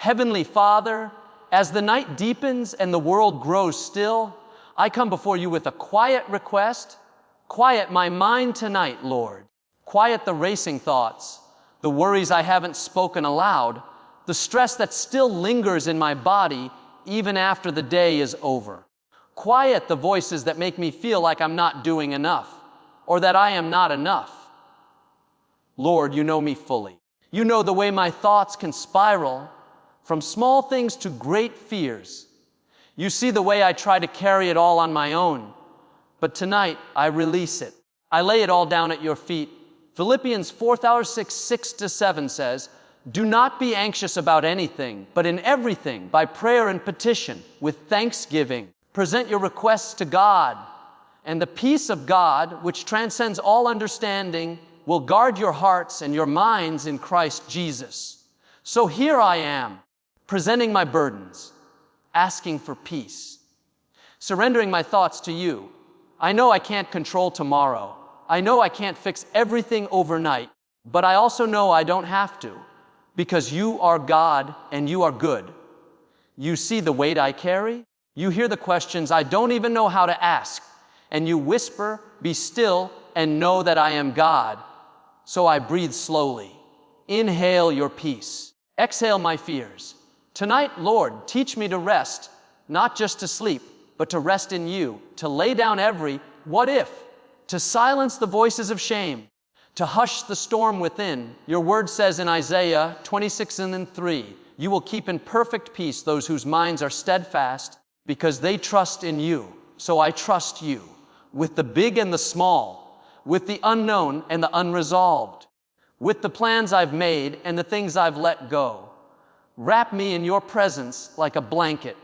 Heavenly Father, as the night deepens and the world grows still, I come before you with a quiet request. Quiet my mind tonight, Lord. Quiet the racing thoughts, the worries I haven't spoken aloud, the stress that still lingers in my body even after the day is over. Quiet the voices that make me feel like I'm not doing enough, or that I am not enough. Lord, you know me fully. You know the way my thoughts can spiral from small things to great fears. You see the way I try to carry it all on my own. But tonight, I release it. I lay it all down at your feet. Philippians 4:6-7 says, "Do not be anxious about anything, but in everything, by prayer and petition, with thanksgiving, present your requests to God. And the peace of God, which transcends all understanding, will guard your hearts and your minds in Christ Jesus." So here I am, presenting my burdens, asking for peace, surrendering my thoughts to you. I know I can't control tomorrow. I know I can't fix everything overnight, but I also know I don't have to, because you are God and you are good. You see the weight I carry. You hear the questions I don't even know how to ask, and you whisper, "Be still and know that I am God." So I breathe slowly. Inhale your peace. Exhale my fears. Tonight, Lord, teach me to rest, not just to sleep, but to rest in you, to lay down every what if, to silence the voices of shame, to hush the storm within. Your word says in Isaiah 26:3, "You will keep in perfect peace those whose minds are steadfast, because they trust in you." So I trust you, with the big and the small, with the unknown and the unresolved, with the plans I've made and the things I've let go. Wrap me in your presence like a blanket.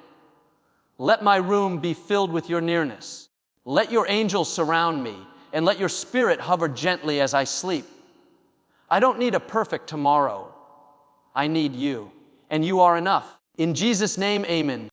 Let my room be filled with your nearness. Let your angels surround me, and let your spirit hover gently as I sleep. I don't need a perfect tomorrow. I need you, and you are enough. In Jesus' name, amen.